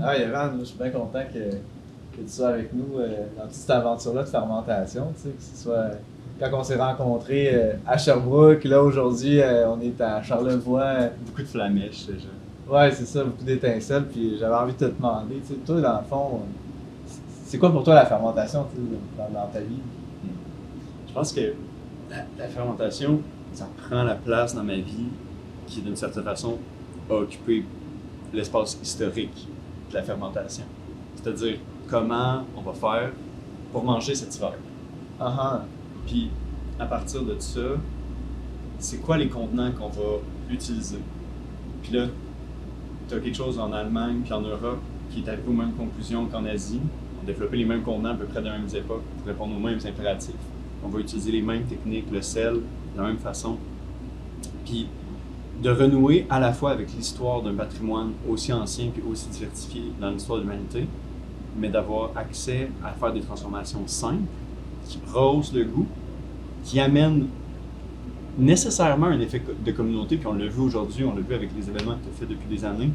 Ah, Yvan, je suis bien content que tu sois avec nous dans toute cette aventure-là de fermentation. Tu sais, que ce soit quand on s'est rencontrés à Sherbrooke, là aujourd'hui, on est à Charlevoix. Beaucoup de flamèches déjà. Ouais, c'est ça, beaucoup d'étincelles. Puis j'avais envie de te demander, tu sais, toi, dans le fond, c'est quoi pour toi la fermentation tu sais, dans ta vie? Je pense que la fermentation, ça prend la place dans ma vie qui, d'une certaine façon, a occupé l'espace historique de la fermentation. C'est-à-dire, comment on va faire pour manger cet hiver. Ah Puis, à partir de ça, c'est quoi les contenants qu'on va utiliser? Puis là, tu as quelque chose en Allemagne puis en Europe qui est arrivé aux mêmes conclusions qu'en Asie. On a développé les mêmes contenants à peu près dans les mêmes époques pour répondre aux mêmes impératifs. On va utiliser les mêmes techniques, le sel, de la même façon. Puis, de renouer à la fois avec l'histoire d'un patrimoine aussi ancien puis aussi diversifié dans l'histoire de l'humanité, mais d'avoir accès à faire des transformations simples, qui rehaussent le goût, qui amènent nécessairement un effet de communauté, puis on l'a vu aujourd'hui, on l'a vu avec les événements que tu as fait depuis des années,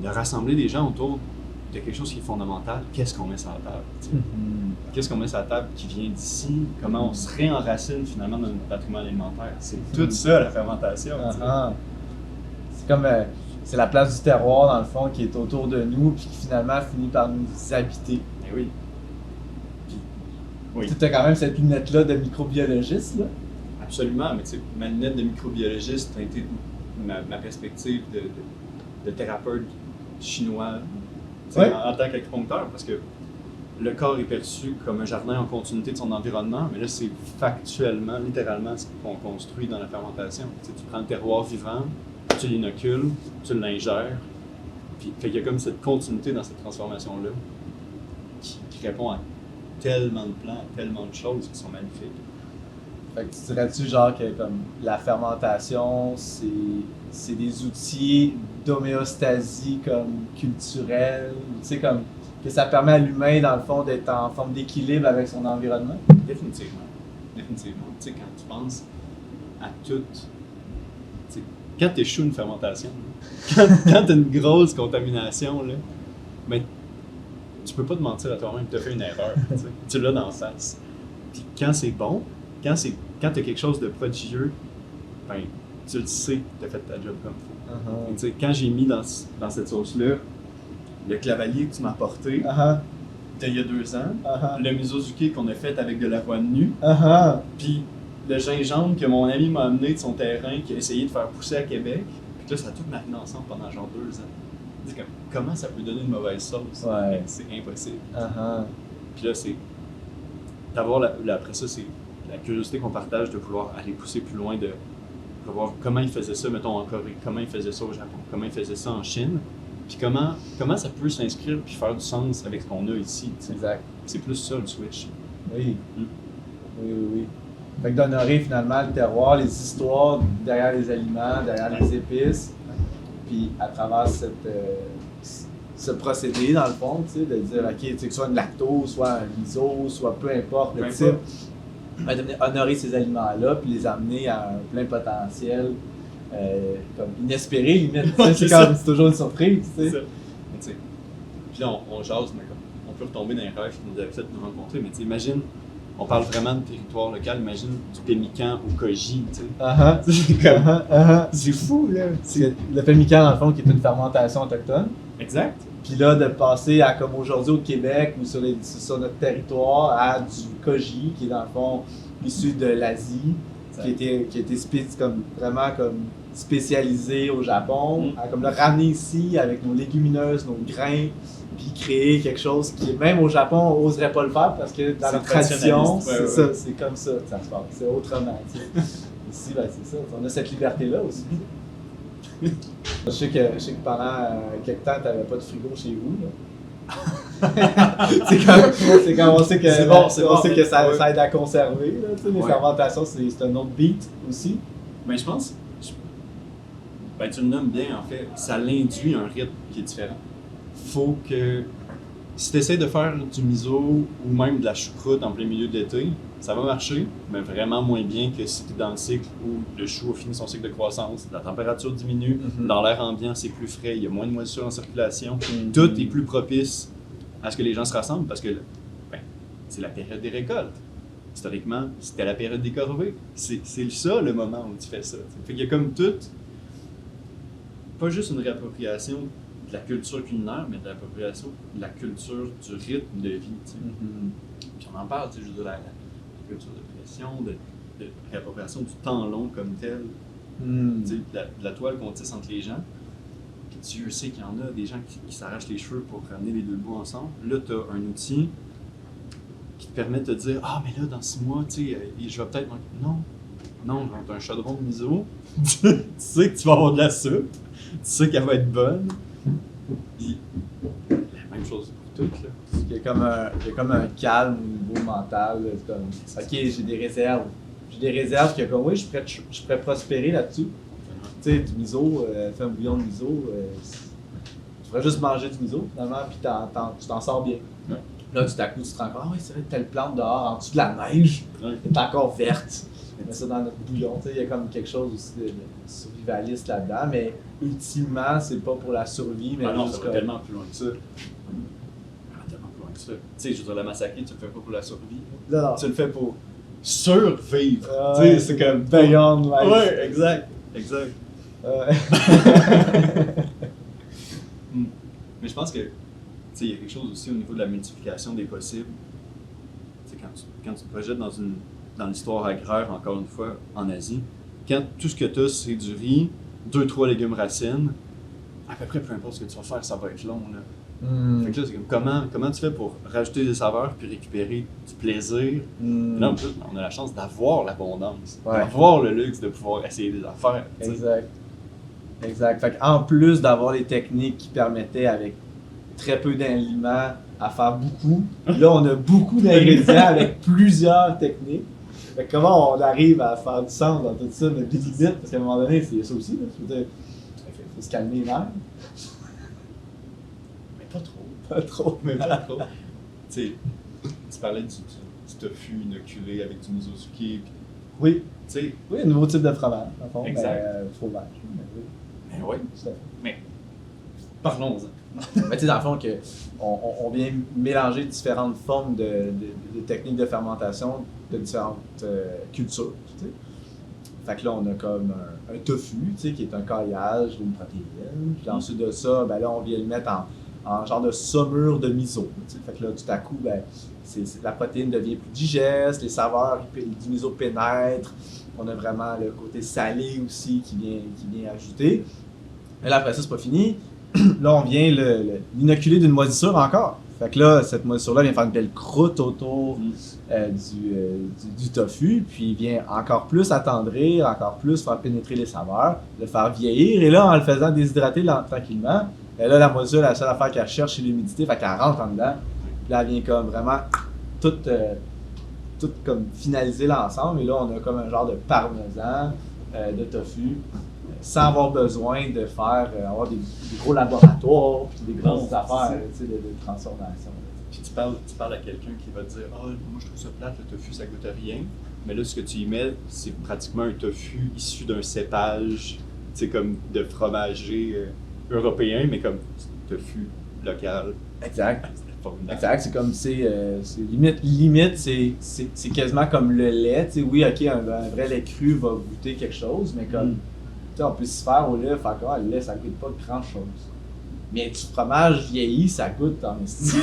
de rassembler des gens autour de quelque chose qui est fondamental. Qu'est-ce qu'on met sur la table? Qu'est-ce qu'on met sur la table qui vient d'ici? Comment on se réenracine finalement dans notre patrimoine alimentaire? C'est tout ça la fermentation. C'est comme c'est la place du terroir dans le fond qui est autour de nous puis qui finalement finit par nous habiter. Eh oui. Puis, Tu as quand même cette lunette-là de microbiologiste là. Absolument, mais tu sais, ma lunette de microbiologiste a été ma perspective de thérapeute chinois en tant qu'acupuncteur, parce que le corps est perçu comme un jardin en continuité de son environnement, mais là, c'est factuellement, littéralement, ce qu'on construit dans la fermentation. Tu prends le terroir vivant, tu l'inocules, tu l'ingères, puis fait qu'il y a comme cette continuité dans cette transformation-là qui répond à tellement de plans, tellement de choses qui sont magnifiques. Fait que tu dirais-tu genre que comme la fermentation, c'est des outils d'homéostasie comme culturelle, tu sais comme que ça permet à l'humain dans le fond d'être en forme d'équilibre avec son environnement? Définitivement. Définitivement. Tu sais, quand tu penses à tout, quand tu échoues une fermentation, quand tu as une grosse contamination, là, ben, tu peux pas te mentir à toi-même que tu as fait une erreur. Tu l'as d'en face. Puis quand c'est bon, quand tu as quelque chose de prodigieux, ben, tu le sais que tu as fait ta job comme il faut. Quand j'ai mis dans cette sauce-là le clavalier que tu m'as apporté il y a 2 ans, le misozuki qu'on a fait avec de l'avoine nue, puis le gingembre que mon ami m'a amené de son terrain, qui a essayé de faire pousser à Québec, puis là, ça a tout mariné ensemble pendant genre 2 ans. Comment ça peut donner une mauvaise sauce? Ouais. C'est impossible. Puis là, c'est d'avoir après ça, c'est la curiosité qu'on partage de vouloir aller pousser plus loin, de voir comment ils faisaient ça, mettons, en Corée, comment ils faisaient ça au Japon, comment ils faisaient ça en Chine, puis comment ça peut s'inscrire puis faire du sens avec ce qu'on a ici. T'sais. Exact. C'est plus ça le switch. Oui. Oui. Fait que d'honorer finalement le terroir, les histoires derrière les aliments, derrière les épices, puis à travers ce procédé, dans le fond, tu sais, de dire, OK, tu sais, que soit une lactose, soit un miso, soit peu importe le type, ben, de honorer ces aliments-là, puis les amener à un plein potentiel, comme inespéré, limite. C'est toujours une surprise, tu sais. Puis là, on jase, mais on peut retomber dans les rêves qui nous avaient fait nous rencontrer, mais tu sais, imagine, on parle vraiment de territoire local, imagine du pémican au koji, tu sais. C'est fou, là. Le pémican, dans le fond, qui est une fermentation autochtone. Exact. Puis là, de passer à, comme aujourd'hui au Québec ou sur notre territoire, à du koji, qui est dans le fond issu de l'Asie, qui était vraiment spécialisé au Japon, à comme le ramener ici avec nos légumineuses, nos grains, puis créer quelque chose qui, même au Japon, on n'oserait pas le faire parce que dans la tradition, ça, c'est comme ça que ça se passe, c'est autrement. Ici, ben, c'est ça, on a cette liberté-là aussi. Je sais que pendant quelque temps, tu n'avais pas de frigo chez vous. c'est comme on sait que, ça aide à conserver. Là, les fermentations, c'est un autre beat aussi. Mais je pense, tu le nommes bien en fait, ça l'induit un rythme qui est différent. Faut que si tu essaies de faire du miso ou même de la choucroute en plein milieu de l'été, ça va marcher, mais vraiment moins bien que si tu es dans le cycle où le chou a fini son cycle de croissance, la température diminue, dans l'air ambiant c'est plus frais, il y a moins de moisissure en circulation, tout est plus propice à ce que les gens se rassemblent parce que c'est la période des récoltes. Historiquement, c'était la période des corvées. C'est ça le moment où tu fais ça. Fait qu'il y a comme tout, pas juste une réappropriation de la culture culinaire, mais de l'appropriation de la culture du rythme de vie. Puis on en parle, je veux dire, la culture de pression, de réappropriation du temps long comme tel, de la toile qu'on tisse entre les gens. Puis Dieu sait qu'il y en a des gens qui s'arrachent les cheveux pour ramener les deux bouts ensemble. Là, tu as un outil qui te permet de te dire « Ah, mais là, dans 6 mois, tu sais, je vais peut-être manquer. » Non, tu as un chaudron de miso, tu sais que tu vas avoir de la soupe, tu sais qu'elle va être bonne. Puis, la même chose pour tout, là. Il y a comme un calme au niveau mental. C'est comme, ok, j'ai des réserves. J'ai des réserves que, comme, oui, je pourrais prospérer là-dessus. Tu sais, du miso, faire un bouillon de miso, tu ferais juste manger du miso, finalement, puis tu t'en sors bien. Ouais. Là, tout à coup, tu te rends compte, ah oui, c'est vrai, telle plante dehors, en dessous de la neige, elle est encore verte. On met ça dans notre bouillon. Il y a comme quelque chose aussi de survivaliste là-dedans, mais ultimement, c'est pas pour la survie, mais non, juste ça va tellement plus loin que ça. Tellement plus loin que ça. Tu sais, je veux dire, la massacre, tu le fais pas pour la survie. Non. Tu le fais pour survivre. Tu sais, c'est comme beyond life. Ouais, exact. Mais je pense que il y a quelque chose aussi au niveau de la multiplication des possibles. Quand tu te projettes dans l'histoire agraire, encore une fois, en Asie, quand tout ce que tu as, c'est du riz, 2-3 légumes racines, à peu près peu importe ce que tu vas faire, ça va être long. Là. Fait que là, c'est comme comment tu fais pour rajouter des saveurs puis récupérer du plaisir? Là, en plus, on a la chance d'avoir l'abondance, d'avoir le luxe de pouvoir essayer des affaires. Exact. Fait en plus d'avoir les techniques qui permettaient avec très peu d'aliments à faire beaucoup, là on a beaucoup d'ingrédients avec plusieurs techniques. Fait que comment on arrive à faire du sens dans tout ça, mais des limites, parce qu'à un moment donné, c'est ça aussi, là. Je veux dire, faut se calmer les nerfs. Mais pas trop. Pas trop. Mais pas trop. Tu parlais du tofu inoculé avec du miso-suki. Oui. Oui, un nouveau type de fromage, en fond. Exact. Fromage. Mais oui. Mais parlons-en. Mais tu sais, dans le fond, on vient mélanger différentes formes de techniques de fermentation de différentes cultures. Tu sais. Fait que là, on a comme un tofu, tu sais, qui est un caillage d'une protéine. Puis ensuite de ça, ben là, on vient le mettre en genre de saumure de miso. Tu sais. Fait que là, tout à coup, ben, la protéine devient plus digeste, les saveurs du miso pénètrent. On a vraiment le côté salé aussi qui vient ajouter. Et là, après ça, c'est pas fini. Là, on vient l'inoculer d'une moisissure encore. Fait que là, cette moisissure-là vient faire une belle croûte autour du tofu, puis vient encore plus attendrir, encore plus faire pénétrer les saveurs, le faire vieillir. Et là, en le faisant déshydrater tranquillement, là, la moisissure, la seule affaire qu'elle cherche, c'est l'humidité, fait qu'elle rentre en dedans. Puis là, elle vient comme vraiment tout comme finaliser l'ensemble. Et là, on a comme un genre de parmesan de tofu, sans avoir besoin de faire avoir des gros laboratoires puis des grosses affaires de transformation. Puis tu parles à quelqu'un qui va te dire « Ah, moi je trouve ça plate, le tofu ça goûte à rien. » Mais là, ce que tu y mets, c'est pratiquement un tofu issu d'un cépage, comme de fromager européen, mais comme tofu local. Exact. Exact, c'est comme limite c'est quasiment comme le lait. T'sais, oui, ok, un vrai lait cru va goûter quelque chose, mais comme on peut s'y faire au lait, le lait ça goûte pas grand chose. Mais du fromage vieilli, ça goûte en esti.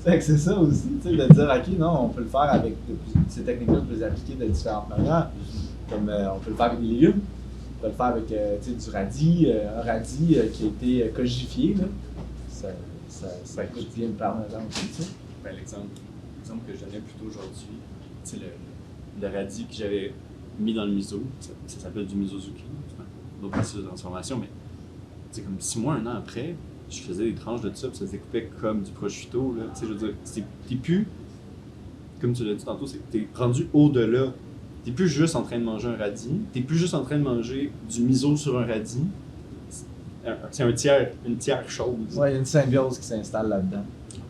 C'est ça aussi, de dire ok, non, on peut le faire avec ces techniques-là, on peut les appliquer de différentes manières. Comme on peut le faire avec des légumes, on peut le faire avec du radis, un radis qui a été cogifié. Là. Ça coûte bien le parmesan aussi. Ben, l'exemple que je donnais plus tôt aujourd'hui, c'est le radis que j'avais mis dans le miso, ça s'appelle du miso-zuki, d'autres processus de transformation, mais c'est comme 6 mois, 1 an après, je faisais des tranches de ça, puis ça se découpait comme du prosciutto, là, je veux dire, t'es plus, comme tu l'as dit tantôt, t'es rendu au-delà, t'es plus juste en train de manger un radis, t'es plus juste en train de manger du miso sur un radis, c'est une tiers chose. Ouais, il y a une symbiose qui s'installe là-dedans.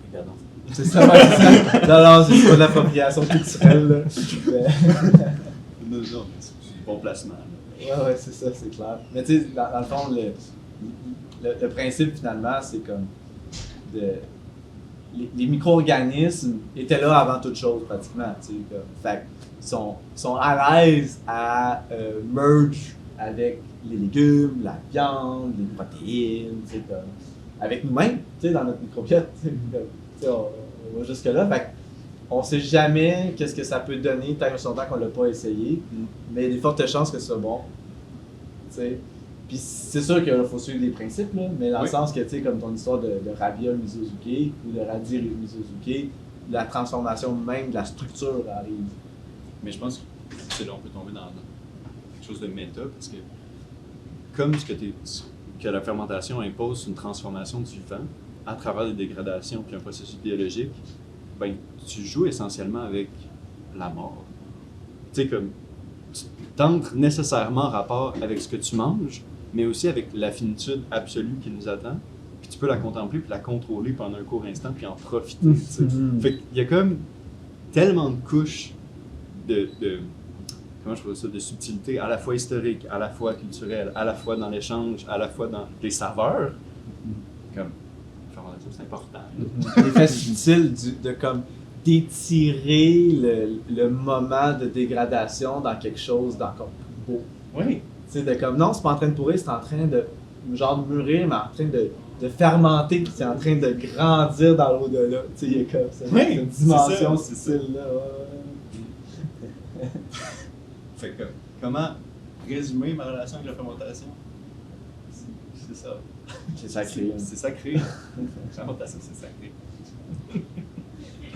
Regardons. C'est ça, ouais, c'est ça. Non, c'est pas de l'appropriation culturelle, là. Non, c'est du bon placement. Là. Ouais, c'est ça, c'est clair. Mais tu sais, dans le fond, le principe, finalement, c'est comme les micro-organismes étaient là avant toute chose, pratiquement. Tu sais, comme, fait sont à l'aise à merge avec les légumes, la viande, les protéines, tu sais, comme, avec nous-mêmes, tu sais, dans notre microbiote. Tu sais, on va jusque-là. Fait on sait jamais qu'est-ce que ça peut donner tant et longtemps qu'on l'a pas essayé, mais il y a des fortes chances que ce soit bon. Tu sais. Puis c'est sûr qu'il faut suivre des principes, là, mais dans le sens que, tu sais, comme ton histoire de Rabia Mizozuki ou de Radhi Mizozuki, la transformation même de la structure arrive. Mais je pense que c'est là on peut tomber dans quelque chose de méta, parce que comme que la fermentation impose une transformation du vivant à travers des dégradations puis un processus biologique, ben tu joues essentiellement avec la mort. Tu sais, comme tu t'entres nécessairement en rapport avec ce que tu manges, mais aussi avec la finitude absolue qui nous attend. Puis tu peux la contempler puis la contrôler pendant un court instant puis en profiter. Fait qu'il y a comme tellement de couches de comment je pourrais dire ça, de subtilité, à la fois historique, à la fois culturelle, à la fois dans l'échange, à la fois dans les saveurs. Comme c'est important. L'effet subtil de comme d'étirer le moment de dégradation dans quelque chose d'encore plus beau. Oui. Tu sais, de comme, non, c'est pas en train de pourrir, c'est en train de, genre, de mûrir, mais en train de fermenter, puis c'est en train de grandir dans l'au-delà. Tu sais, il y a comme ça, cette dimension subtile-là. Ouais. Fait que, comment résumer ma relation avec la fermentation? C'est ça. C'est sacré. C'est sacré. La fermentation, c'est sacré.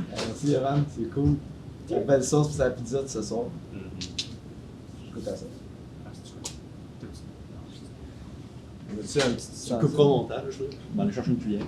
Merci, Evan, c'est cool. Quelle belle sauce pour sa pizza de ce soir. Je goûte à ça. Veux-tu un petit Tu couperas au montage, je vais aller chercher une cuillère.